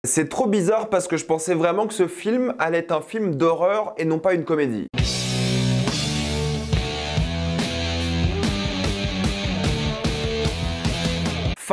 C'est trop bizarre parce que je pensais vraiment que ce film allait être un film d'horreur et non pas une comédie.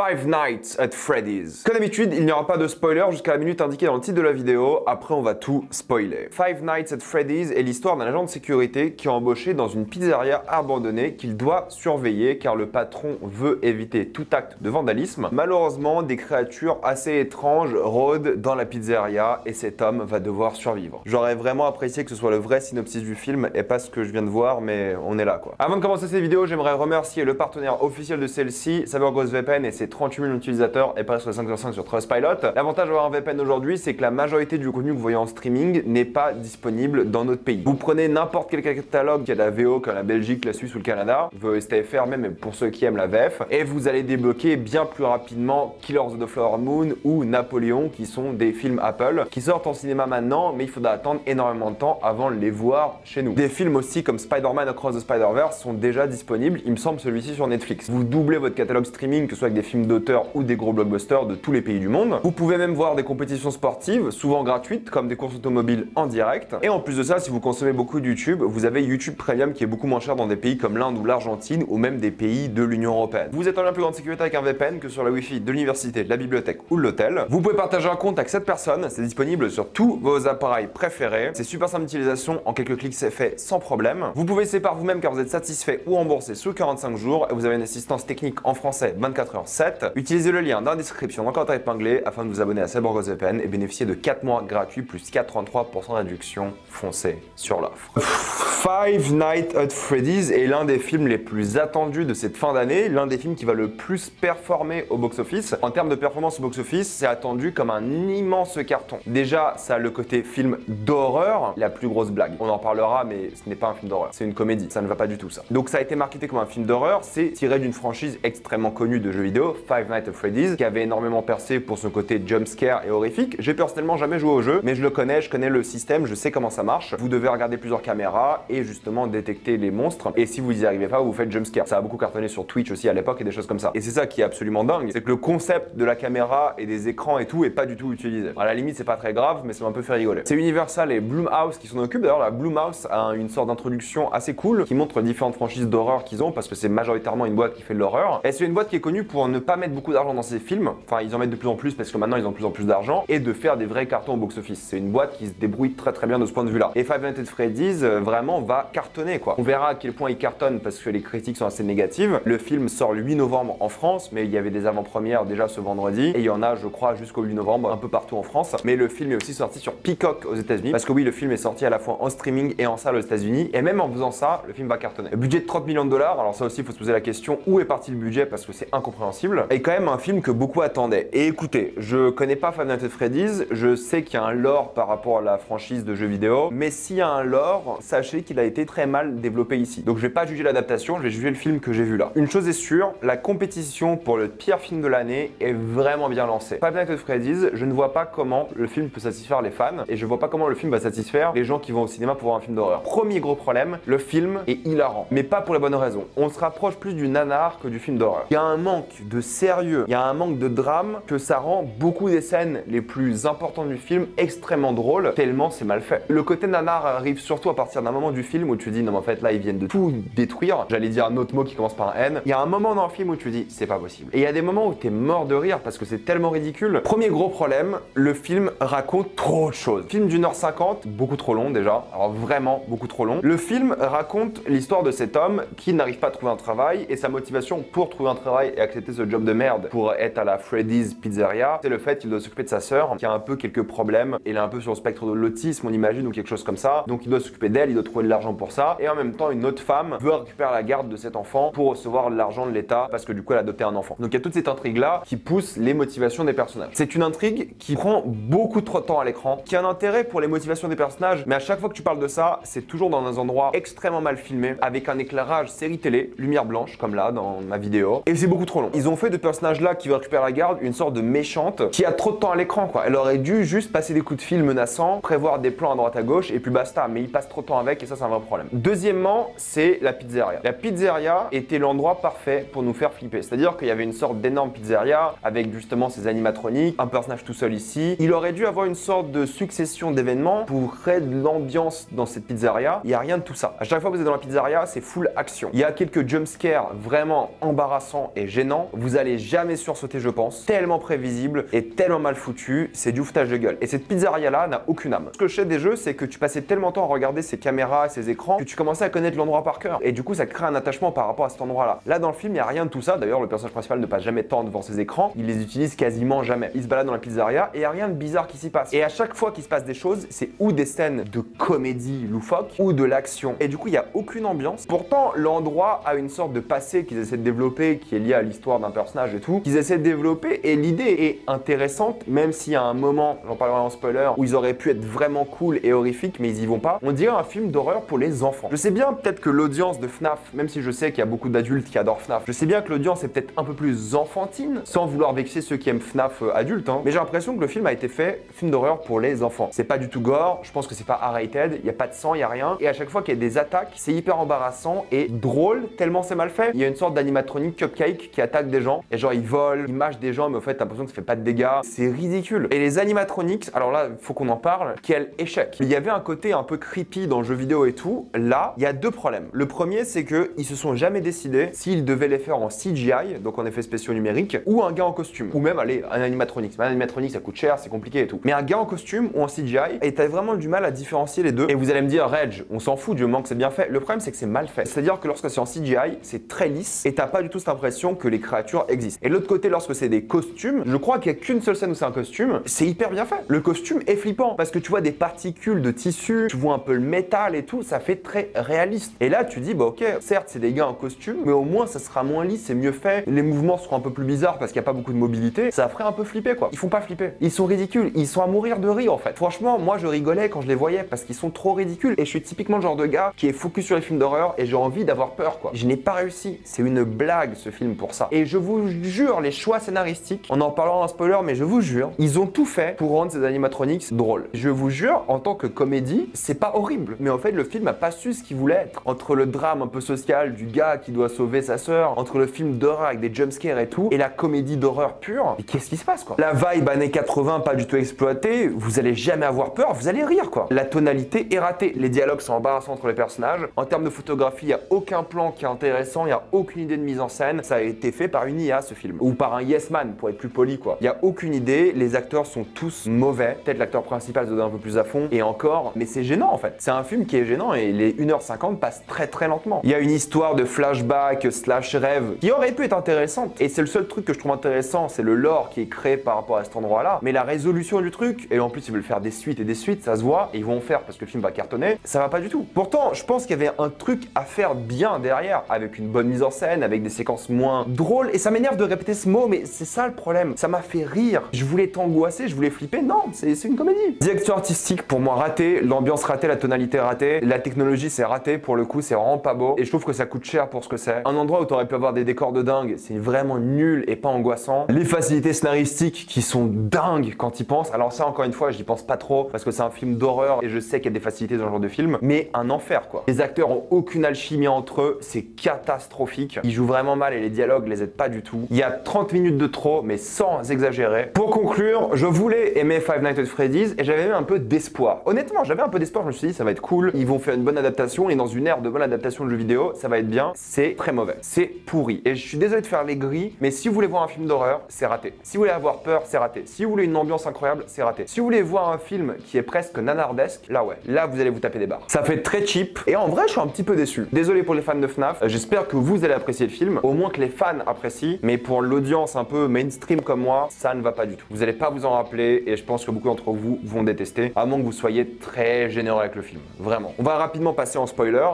Five Nights at Freddy's. Comme d'habitude, il n'y aura pas de spoiler jusqu'à la minute indiquée dans le titre de la vidéo, après on va tout spoiler. Five Nights at Freddy's est l'histoire d'un agent de sécurité qui est embauché dans une pizzeria abandonnée qu'il doit surveiller car le patron veut éviter tout acte de vandalisme. Malheureusement, des créatures assez étranges rôdent dans la pizzeria et cet homme va devoir survivre. J'aurais vraiment apprécié que ce soit le vrai synopsis du film et pas ce que je viens de voir, mais on est là quoi. Avant de commencer cette vidéo, j'aimerais remercier le partenaire officiel de celle-ci, CyberGhost VPN et ses 38 000 utilisateurs et presque 5,5 sur Trustpilot. L'avantage d'avoir un VPN aujourd'hui, c'est que la majorité du contenu que vous voyez en streaming n'est pas disponible dans notre pays. Vous prenez n'importe quel catalogue qui a la VO comme la Belgique, la Suisse ou le Canada, VSTFR même pour ceux qui aiment la VF, et vous allez débloquer bien plus rapidement Killers of the Flower Moon ou Napoléon qui sont des films Apple qui sortent en cinéma maintenant, mais il faudra attendre énormément de temps avant de les voir chez nous. Des films aussi comme Spider-Man Across the Spider-Verse sont déjà disponibles, il me semble celui-ci sur Netflix. Vous doublez votre catalogue streaming, que ce soit avec des films d'auteur ou des gros blockbusters de tous les pays du monde. Vous pouvez même voir des compétitions sportives, souvent gratuites, comme des courses automobiles en direct. Et en plus de ça, si vous consommez beaucoup de YouTube, vous avez YouTube Premium qui est beaucoup moins cher dans des pays comme l'Inde ou l'Argentine ou même des pays de l'Union Européenne. Vous êtes en plus grande sécurité avec un VPN que sur la Wi-Fi de l'université, de la bibliothèque ou de l'hôtel. Vous pouvez partager un compte avec 7 personnes, c'est disponible sur tous vos appareils préférés. C'est super simple d'utilisation, en quelques clics c'est fait sans problème. Vous pouvez essayer par vous-même car vous êtes satisfait ou remboursé sous 45 jours et vous avez une assistance technique en français 24h7. Utilisez le lien dans la description, dans le commentaire épinglé, afin de vous abonner à CyberGhost VPN et bénéficier de 4 mois gratuits plus 4,33% de réduction. Foncez sur l'offre. Five Nights at Freddy's est l'un des films les plus attendus de cette fin d'année, l'un des films qui va le plus performer au box-office. En termes de performance au box-office, c'est attendu comme un immense carton. Déjà, ça a le côté film d'horreur, la plus grosse blague. On en parlera, mais ce n'est pas un film d'horreur, c'est une comédie, ça ne va pas du tout ça. Donc ça a été marketé comme un film d'horreur, c'est tiré d'une franchise extrêmement connue de jeux vidéo, Five Nights at Freddy's, qui avait énormément percé pour son côté jumpscare et horrifique. J'ai personnellement jamais joué au jeu, mais je connais le système, je sais comment ça marche. Vous devez regarder plusieurs caméras et justement détecter les monstres. Et si vous y arrivez pas, vous faites jumpscare. Ça a beaucoup cartonné sur Twitch aussi à l'époque et des choses comme ça. Et c'est ça qui est absolument dingue, c'est que le concept de la caméra et des écrans et tout est pas du tout utilisé. À la limite, c'est pas très grave, mais ça m'a un peu fait rigoler. C'est Universal et Blumhouse qui s'en occupent. D'ailleurs, la Blumhouse a une sorte d'introduction assez cool qui montre différentes franchises d'horreur qu'ils ont parce que c'est majoritairement une boîte qui fait de l'horreur. Et c'est une boîte qui est connue pour ne pas mettre beaucoup d'argent dans ses films. Enfin, ils en mettent de plus en plus parce que maintenant ils ont de plus en plus d'argent et de faire des vrais cartons au box-office. C'est une boîte qui se débrouille très bien de ce point de vue-là. Et Five Nights at Freddy's vraiment va cartonner quoi. On verra à quel point il cartonne parce que les critiques sont assez négatives. Le film sort le 8 novembre en France, mais il y avait des avant-premières déjà ce vendredi et il y en a, je crois, jusqu'au 8 novembre un peu partout en France. Mais le film est aussi sorti sur Peacock aux États-Unis parce que oui, le film est sorti à la fois en streaming et en salle aux États-Unis et même en faisant ça, le film va cartonner. Le budget de 30 millions de dollars, alors ça aussi il faut se poser la question où est parti le budget parce que c'est incompréhensible. Et quand même un film que beaucoup attendaient. Et écoutez, je connais pas Five Nights at Freddy's, je sais qu'il y a un lore par rapport à la franchise de jeux vidéo, mais s'il y a un lore, sachez qu'il a été très mal développé ici. Donc je vais pas juger l'adaptation, je vais juger le film que j'ai vu là. Une chose est sûre, la compétition pour le pire film de l'année est vraiment bien lancée. Five Nights at Freddy's, je ne vois pas comment le film peut satisfaire les fans et je vois pas comment le film va satisfaire les gens qui vont au cinéma pour voir un film d'horreur. Premier gros problème, le film est hilarant, mais pas pour la bonne raison. On se rapproche plus du nanar que du film d'horreur. Il y a un manque de sérieux, il y a un manque de drame que ça rend beaucoup des scènes les plus importantes du film extrêmement drôles, tellement c'est mal fait. Le côté nanar arrive surtout à partir d'un moment du film où tu te dis non mais en fait là ils viennent de tout détruire. J'allais dire un autre mot qui commence par un N. Il y a un moment dans le film où tu te dis c'est pas possible. Et il y a des moments où t'es mort de rire parce que c'est tellement ridicule. Premier gros problème, le film raconte trop de choses. Film d'1h50, beaucoup trop long déjà. Alors vraiment beaucoup trop long. Le film raconte l'histoire de cet homme qui n'arrive pas à trouver un travail et sa motivation pour trouver un travail et accepter ce job de merde pour être à la Freddy's Pizzeria, c'est le fait qu'il doit s'occuper de sa sœur qui a un peu quelques problèmes. Elle est un peu sur le spectre de l'autisme, on imagine, ou quelque chose comme ça. Donc il doit s'occuper d'elle, il doit trouver de l'argent pour ça. Et en même temps, une autre femme veut récupérer la garde de cet enfant pour recevoir de l'argent de l'État parce que du coup elle a adopté un enfant. Donc il y a toute cette intrigue-là qui pousse les motivations des personnages. C'est une intrigue qui prend beaucoup trop de temps à l'écran, qui a un intérêt pour les motivations des personnages, mais à chaque fois que tu parles de ça, c'est toujours dans un endroit extrêmement mal filmé, avec un éclairage série télé, lumière blanche, comme là dans ma vidéo. Et c'est beaucoup trop long. Ils ont fait fait de personnage là qui veut récupérer la garde une sorte de méchante qui a trop de temps à l'écran quoi. Elle aurait dû juste passer des coups de fil menaçants, prévoir des plans à droite à gauche et puis basta. Mais il passe trop de temps avec et ça c'est un vrai problème. Deuxièmement, c'est la pizzeria. La pizzeria était l'endroit parfait pour nous faire flipper. C'est-à-dire qu'il y avait une sorte d'énorme pizzeria avec justement ses animatroniques, un personnage tout seul ici. Il aurait dû avoir une sorte de succession d'événements pour créer de l'ambiance dans cette pizzeria. Il n'y a rien de tout ça. À chaque fois que vous êtes dans la pizzeria, c'est full action. Il y a quelques jumpscares vraiment embarrassants et gênants. Vous allez jamais sursauter, je pense. Tellement prévisible et tellement mal foutu, c'est du foutage de gueule. Et cette pizzeria là n'a aucune âme. Ce que je sais des jeux, c'est que tu passais tellement de temps à regarder ces caméras, ces écrans, que tu commençais à connaître l'endroit par cœur. Et du coup, ça crée un attachement par rapport à cet endroit là. Là, dans le film, il n'y a rien de tout ça. D'ailleurs, le personnage principal ne passe jamais de temps devant ses écrans. Il les utilise quasiment jamais. Il se balade dans la pizzeria et il n'y a rien de bizarre qui s'y passe. Et à chaque fois qu'il se passe des choses, c'est ou des scènes de comédie loufoque ou de l'action. Et du coup, il n'y a aucune ambiance. Pourtant, l'endroit a une sorte de passé qu'ils essaient de développer, qui est lié à l'histoire d'un personnage et tout, qu'ils essaient de développer. Et l'idée est intéressante, même s'il y a un moment, j'en parlerai en spoiler, où ils auraient pu être vraiment cool et horrifiques, mais ils y vont pas. On dirait un film d'horreur pour les enfants. Je sais bien peut-être que l'audience de FNAF, même si je sais qu'il y a beaucoup d'adultes qui adorent FNAF, je sais bien que l'audience est peut-être un peu plus enfantine, sans vouloir vexer ceux qui aiment FNAF adultes, hein, mais j'ai l'impression que le film a été fait film d'horreur pour les enfants. C'est pas du tout gore, je pense que c'est pas R-rated, il y a pas de sang, il y a rien, et à chaque fois qu'il y a des attaques, c'est hyper embarrassant et drôle tellement c'est mal fait. Il y a une sorte d'animatronique cupcake qui attaque des gens, et genre ils volent, ils mâchent des gens, mais au fait t'as l'impression que ça fait pas de dégâts. C'est ridicule. Et les animatronics, alors là, il faut qu'on en parle, quel échec. Il y avait un côté un peu creepy dans le jeu vidéo et tout. Là, il y a deux problèmes. Le premier, c'est qu'ils se sont jamais décidés s'ils devaient les faire en CGI, donc en effets spéciaux numériques, ou un gars en costume. Ou même, allez, un animatronics. Mais un animatronics, ça coûte cher, c'est compliqué et tout. Mais un gars en costume ou en CGI, et t'as vraiment du mal à différencier les deux. Et vous allez me dire, Reg, on s'en fout du moment que c'est bien fait. Le problème, c'est que c'est mal fait. C'est-à-dire que lorsque c'est en CGI, c'est très lisse et t'as pas du tout cette impression que les créatures existent. Et de l'autre côté, lorsque c'est des costumes, je crois qu'il y a qu'une seule scène où c'est un costume, c'est hyper bien fait. Le costume est flippant parce que tu vois des particules de tissu, tu vois un peu le métal et tout, ça fait très réaliste. Et là, tu dis, bah ok, certes, c'est des gars en costume, mais au moins ça sera moins lisse, c'est mieux fait. Les mouvements seront un peu plus bizarres parce qu'il n'y a pas beaucoup de mobilité. Ça ferait un peu flipper quoi. Ils font pas flipper. Ils sont ridicules. Ils sont à mourir de rire en fait. Franchement, moi je rigolais quand je les voyais parce qu'ils sont trop ridicules. Et je suis typiquement le genre de gars qui est focus sur les films d'horreur et j'ai envie d'avoir peur quoi. Je n'ai pas réussi. C'est une blague ce film pour ça. Et je vous jure, les choix scénaristiques, on en parlera en spoiler, mais je vous jure, ils ont tout fait pour rendre ces animatronics drôles. Je vous jure, en tant que comédie, c'est pas horrible. Mais en fait, le film a pas su ce qu'il voulait être. Entre le drame un peu social du gars qui doit sauver sa sœur, entre le film d'horreur avec des jumpscares et tout, et la comédie d'horreur pure, mais qu'est-ce qui se passe quoi? La vibe années 80 pas du tout exploitée, vous allez jamais avoir peur, vous allez rire quoi. La tonalité est ratée, les dialogues sont embarrassants entre les personnages. En termes de photographie, il n'y a aucun plan qui est intéressant, il n'y a aucune idée de mise en scène. Ça a été fait par une IA ce film. Ou par un yes man pour être plus poli quoi. Il n'y a aucune idée, les acteurs sont tous mauvais. Peut-être l'acteur principal se donne un peu plus à fond. Et encore, mais c'est gênant en fait. C'est un film qui est gênant et les 1h50 passent très très lentement. Il y a une histoire de flashback slash rêve qui aurait pu être intéressante. Et c'est le seul truc que je trouve intéressant, c'est le lore qui est créé par rapport à cet endroit là. Mais la résolution du truc, et en plus ils veulent faire des suites et des suites, ça se voit, et ils vont en faire parce que le film va cartonner, ça va pas du tout. Pourtant, je pense qu'il y avait un truc à faire bien derrière, avec une bonne mise en scène, avec des séquences moins drôles. Et ça m'énerve de répéter ce mot, mais c'est ça le problème. Ça m'a fait rire. Je voulais t'angoisser, je voulais flipper. Non, c'est une comédie. Direction artistique, pour moi, raté. L'ambiance ratée, la tonalité ratée. La technologie, c'est raté. Pour le coup, c'est vraiment pas beau. Et je trouve que ça coûte cher pour ce que c'est. Un endroit où t'aurais pu avoir des décors de dingue, c'est vraiment nul et pas angoissant. Les facilités scénaristiques qui sont dingues quand ils pensent. Alors ça, encore une fois, j'y pense pas trop parce que c'est un film d'horreur et je sais qu'il y a des facilités dans ce genre de film. Mais un enfer, quoi. Les acteurs ont aucune alchimie entre eux. C'est catastrophique. Ils jouent vraiment mal et les dialogues les aident pas du tout. Il y a 30 minutes de trop, mais sans exagérer. Pour conclure, je voulais aimer Five Nights at Freddy's et j'avais même un peu d'espoir. Honnêtement, j'avais un peu d'espoir. Je me suis dit, ça va être cool. Ils vont faire une bonne adaptation et dans une ère de bonne adaptation de jeux vidéo, ça va être bien. C'est très mauvais. C'est pourri. Et je suis désolé de faire les gris, mais si vous voulez voir un film d'horreur, c'est raté. Si vous voulez avoir peur, c'est raté. Si vous voulez une ambiance incroyable, c'est raté. Si vous voulez voir un film qui est presque nanardesque, là ouais, là vous allez vous taper des barres. Ça fait très cheap et en vrai, je suis un petit peu déçu. Désolé pour les fans de FNAF. J'espère que vous allez apprécier le film, au moins que les fans apprécient, mais pour l'audience un peu mainstream comme moi, ça ne va pas du tout. Vous n'allez pas vous en rappeler et je pense que beaucoup d'entre vous vont détester, à moins que vous soyez très généreux avec le film. Vraiment. On va rapidement passer en spoiler.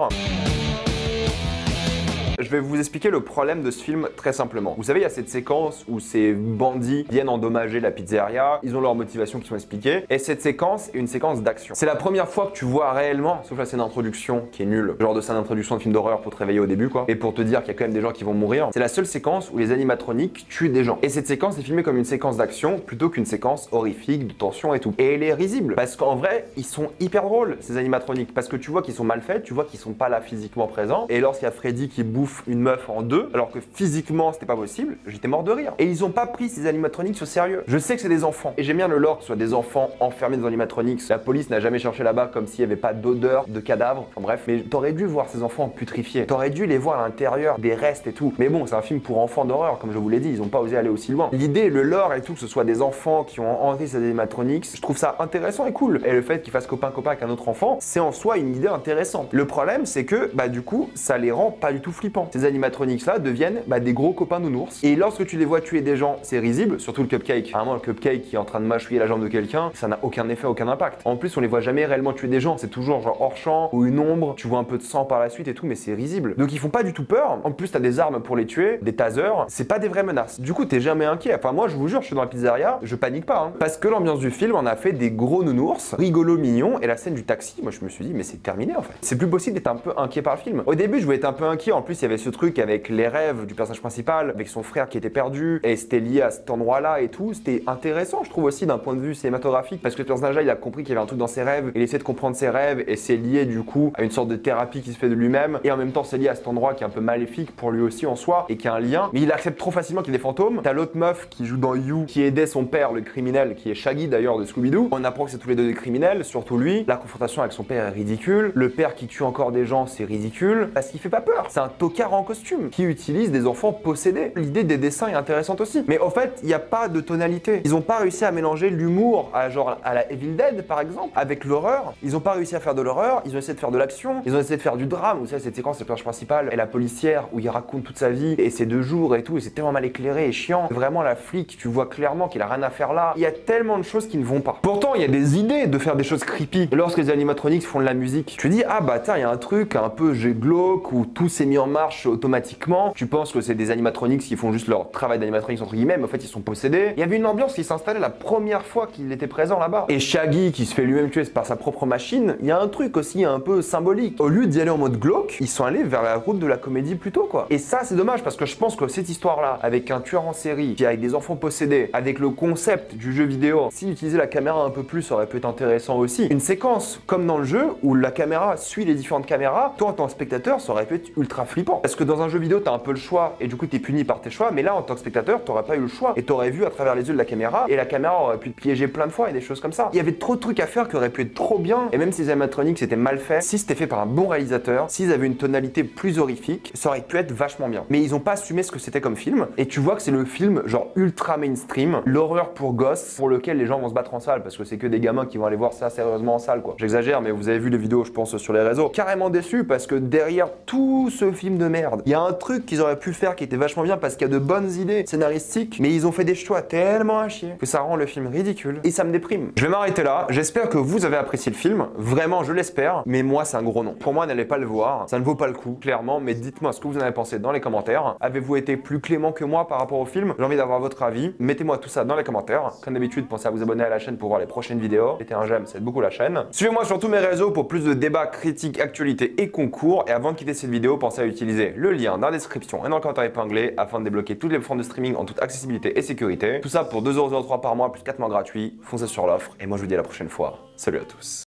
Je vais vous expliquer le problème de ce film très simplement. Vous savez, il y a cette séquence où ces bandits viennent endommager la pizzeria, ils ont leurs motivations qui sont expliquées, et cette séquence est une séquence d'action. C'est la première fois que tu vois réellement, sauf la scène d'introduction qui est nulle, genre de scène d'introduction de film d'horreur pour te réveiller au début quoi, et pour te dire qu'il y a quand même des gens qui vont mourir. C'est la seule séquence où les animatroniques tuent des gens. Et cette séquence est filmée comme une séquence d'action plutôt qu'une séquence horrifique, de tension et tout. Et elle est risible, parce qu'en vrai, ils sont hyper drôles, ces animatroniques, parce que tu vois qu'ils sont mal faits, tu vois qu'ils sont pas là physiquement présents, et lorsqu'il y a Freddy qui bouffe une meuf en deux, alors que physiquement c'était pas possible, j'étais mort de rire. Et ils ont pas pris ces animatroniques au sérieux. Je sais que c'est des enfants, et j'aime bien le lore que ce soit des enfants enfermés dans animatronics. La police n'a jamais cherché là-bas comme s'il y avait pas d'odeur de cadavre, enfin bref, mais t'aurais dû voir ces enfants putrifiés, t'aurais dû les voir à l'intérieur des restes et tout. Mais bon, c'est un film pour enfants d'horreur, comme je vous l'ai dit, ils ont pas osé aller aussi loin. L'idée, le lore et tout, que ce soit des enfants qui ont enlevé ces animatronics, je trouve ça intéressant et cool. Et le fait qu'ils fassent copain-copain avec un autre enfant, c'est en soi une idée intéressante. Le problème, c'est que, bah du coup, ça les rend pas du tout flippants. Ces animatronics-là deviennent des gros copains nounours. Et lorsque tu les vois tuer des gens, c'est risible, surtout le cupcake. Vraiment, le cupcake qui est en train de mâchouiller la jambe de quelqu'un, ça n'a aucun effet, aucun impact. En plus, on les voit jamais réellement tuer des gens, c'est toujours genre hors champ ou une ombre, tu vois un peu de sang par la suite et tout, mais c'est risible. Donc ils font pas du tout peur. En plus, t'as des armes pour les tuer, des tasers, c'est pas des vraies menaces. Du coup, t'es jamais inquiet. Enfin, moi, je vous jure, je suis dans la pizzeria, je panique pas, hein. Parce que l'ambiance du film en a fait des gros nounours, rigolos, mignons, et la scène du taxi, moi, je me suis dit, mais c'est terminé en fait. C'est plus possible d'être un peu inquiet par le film. Au début, je voulais être un peu inquiet. En plus, il y avait ce truc avec les rêves du personnage principal, avec son frère qui était perdu, et c'était lié à cet endroit-là et tout. C'était intéressant, je trouve aussi d'un point de vue cinématographique, parce que le personnage-là, il a compris qu'il y avait un truc dans ses rêves, il essaie de comprendre ses rêves, et c'est lié du coup à une sorte de thérapie qui se fait de lui-même, et en même temps, c'est lié à cet endroit qui est un peu maléfique pour lui aussi en soi, et qui a un lien. Mais il accepte trop facilement qu'il y ait des fantômes. T'as l'autre meuf qui joue dans You, qui aidait son père, le criminel, qui est Shaggy d'ailleurs de Scooby-Doo. On apprend que c'est tous les deux des criminels, surtout lui. La confrontation avec son père est ridicule. Le père qui tue encore des gens, c'est ridicule, parce qu'il fait pas peur. C'est un tocard en costume qui utilise des enfants possédés. L'idée des dessins est intéressante aussi. Mais au fait, il n'y a pas de tonalité. Ils ont pas réussi à mélanger l'humour à genre à la Evil Dead par exemple, avec l'horreur. Ils ont pas réussi à faire de l'horreur, ils ont essayé de faire de l'action, ils ont essayé de faire du drame. Vous savez, cette séquence, c'est le personnage principal et la policière où il raconte toute sa vie et ses 2 jours et tout, et c'est tellement mal éclairé et chiant. Vraiment, la flic, tu vois clairement qu'il a rien à faire là. Il y a tellement de choses qui ne vont pas. Pourtant, il y a des idées de faire des choses creepy. Lorsque les animatronics font de la musique, tu dis, ah bah tiens, il y a un truc un peu glauque où tout s'est mis en marche automatiquement. Tu penses que c'est des animatronics qui font juste leur travail d'animatronics entre guillemets, mais en fait, ils sont possédés. Il y avait une ambiance qui s'installait la première fois qu'il était présent là-bas. Et Shaggy qui se fait lui-même tuer par sa propre machine, il y a un truc aussi un peu symbolique. Au lieu d'y aller en mode glauque, ils sont allés vers la route de la comédie plutôt quoi. Et ça, c'est dommage parce que je pense que cette histoire-là, avec un tueur en série, qui avec des enfants possédés, avec le concept du jeu vidéo, s'il utilisait la caméra un peu plus, ça aurait pu être intéressant aussi. Une séquence comme dans le jeu où la caméra suit les différentes caméras, toi en tant que spectateur, ça aurait pu être ultra flippant. Parce que dans un jeu vidéo, t'as un peu le choix et du coup, t'es puni par tes choix, mais là, en tant que spectateur, t'aurais pas eu le choix et t'aurais vu à travers les yeux de la caméra et la caméra aurait pu te piéger plein de fois et des choses comme ça. Il y avait trop de trucs à faire qui auraient pu être trop bien, et même si les animatronics c'était mal fait, si c'était fait par un bon réalisateur, s'ils avaient une tonalité plus horrifique, ça aurait pu être vachement bien. Mais ils ont pas assumé ce que c'était comme film, et tu vois que c'est le film genre ultra mainstream, l'horreur pour gosses, pour lequel les gens vont se battre en salle, parce que c'est que des gamins qui vont aller voir ça sérieusement en salle quoi. J'exagère, mais vous avez vu les vidéos je pense sur les réseaux. Carrément déçu parce que derrière tout ce film de merde, il y a un truc qu'ils auraient pu faire qui était vachement bien parce qu'il y a de bonnes idées scénaristiques, mais ils ont fait des choix tellement à chier que ça rend le film ridicule et ça me déprime. Je vais m'arrêter là, j'espère que vous avez apprécié le film, vraiment je l'espère, mais moi c'est un gros non. Pour moi n'allez pas le voir, ça ne vaut pas le coup, clairement, mais dites-moi ce que vous en avez pensé dans les commentaires. Avez-vous été plus clément que moi par rapport au film? J'ai envie d'avoir votre avis, mettez-moi tout ça dans les commentaires. Comme d'habitude, pensez à vous abonner à la chaîne pour voir les prochaines vidéos, mettez un j'aime, ça aide beaucoup la chaîne. Suivez-moi sur tous mes réseaux pour plus de débats, critiques, actualités et concours, et avant de quitter cette vidéo, pensez à utiliser le lien dans la description et dans le commentaire épinglé afin de débloquer toutes les plateformes de streaming en toute accessibilité et sécurité. Tout ça pour 2,03€ par mois plus 4 mois gratuits. Foncez sur l'offre et moi je vous dis à la prochaine fois. Salut à tous.